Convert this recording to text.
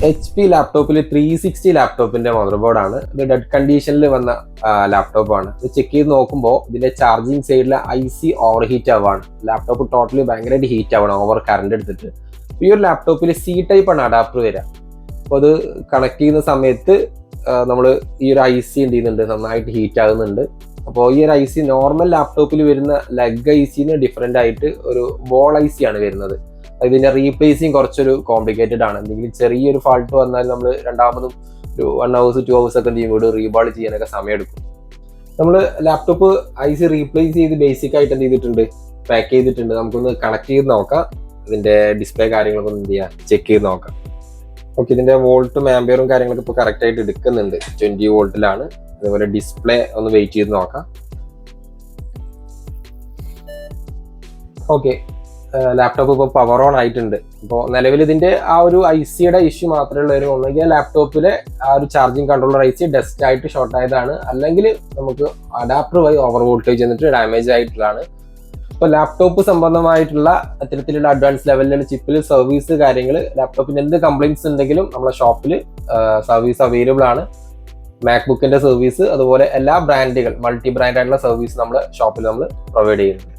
HP ലാപ്ടോപ്പിൽ 360 ലാപ്ടോപ്പിന്റെ mother ബോർഡാണ്. ഇത് ഡെഡ് കണ്ടീഷനിൽ വന്ന ലാപ്ടോപ്പാണ്. ഇത് ചെക്ക് ചെയ്ത് നോക്കുമ്പോൾ ഇതിന്റെ ചാർജിങ് സൈഡിലെ IC ഓവർ ഹീറ്റ് ആവാണ്. ലാപ്ടോപ്പ് ടോട്ടലി ഭയങ്കരമായിട്ട് ഹീറ്റ് ആവണം ഓവർ കറണ്ട് എടുത്തിട്ട്. ഈ ഒരു ലാപ്ടോപ്പിൽ C ടൈപ്പ് ആണ് അഡാപ്റ്റർ വരിക. അപ്പോൾ അത് കണക്ട് ചെയ്യുന്ന സമയത്ത് നമ്മൾ ഈ ഒരു IC എന്ത് ചെയ്യുന്നുണ്ട്, നന്നായിട്ട് ഹീറ്റ് ആകുന്നുണ്ട്. അപ്പോൾ ഈ ഒരു IC നോർമൽ ലാപ്ടോപ്പിൽ വരുന്ന ലെഗ് ICന്ന് ഡിഫറെൻ്റ് ആയിട്ട് ഒരു വോൾ IC ആണ് വരുന്നത്. ഇതിന്റെ റീപ്ലേസിങ് കുറച്ചൊരു കോംപ്ലിക്കേറ്റഡ് ആണ്. എന്തെങ്കിലും ചെറിയൊരു ഫാൾട്ട് വന്നാൽ നമ്മൾ രണ്ടാമതും ഒരു 1 hours 2 hours ഒക്കെ വീട് റീബോൾ ചെയ്യാനൊക്കെ സമയമെടുക്കും. നമ്മൾ ലാപ്ടോപ്പ് IC റീപ്ലേസ് ചെയ്ത് ബേസിക് ആയിട്ട് എന്ത് ചെയ്തിട്ടുണ്ട്, പാക്ക് ചെയ്തിട്ടുണ്ട്. നമുക്കൊന്ന് കണക്ട് ചെയ്ത് നോക്കാം. ഇതിന്റെ ഡിസ്പ്ലേ കാര്യങ്ങളൊക്കെ എന്ത് ചെയ്യാം, ചെക്ക് ചെയ്ത് നോക്കാം. ഓക്കെ, ഇതിന്റെ വോൾട്ടും ആംപിയറും കാര്യങ്ങളൊക്കെ ഇപ്പോൾ കറക്റ്റ് ആയിട്ട് എടുക്കുന്നുണ്ട്. 20 വോൾട്ടിലാണ്. അതുപോലെ ഡിസ്പ്ലേ ഒന്ന് വെയിറ്റ് ചെയ്ത് നോക്കാം. ഓക്കെ, ലാപ്ടോപ്പ് ഇപ്പോൾ പവർ ഓൺ ആയിട്ടുണ്ട്. അപ്പോൾ നിലവിൽ ഇതിന്റെ ആ ഒരു ICയുടെ ഇഷ്യൂ മാത്രമേ ഉള്ളൂ. ഒന്നെങ്കിൽ ലാപ്ടോപ്പിലെ ആ ഒരു ചാർജിങ് കൺട്രോളർ IC ഡസ്റ്റ് ആയിട്ട് ഷോർട്ട് ആയതാണ്, അല്ലെങ്കിൽ നമുക്ക് അഡാപ്റ്റർ വഴി ഓവർ വോൾട്ടേജ് എന്നിട്ട് ഡാമേജ് ആയിട്ടുള്ളതാണ്. ഇപ്പോൾ ലാപ്ടോപ്പ് സംബന്ധമായിട്ടുള്ള അത്തരത്തിലുള്ള അഡ്വാൻസ് ലെവലിലുള്ള ചിപ്പിൽ സർവീസ് കാര്യങ്ങൾ, ലാപ്ടോപ്പിന് എന്ത് കംപ്ലൈൻറ്റ്സ് ഉണ്ടെങ്കിലും നമ്മളെ ഷോപ്പിൽ സർവീസ് അവൈലബിൾ ആണ്. മാക്ബുക്കിന്റെ സർവീസ്, അതുപോലെ എല്ലാ ബ്രാൻഡുകൾ മൾട്ടി ബ്രാൻഡ് ആയിട്ടുള്ള സർവീസ് നമ്മുടെ ഷോപ്പിൽ നമ്മൾ പ്രൊവൈഡ് ചെയ്യുന്നു.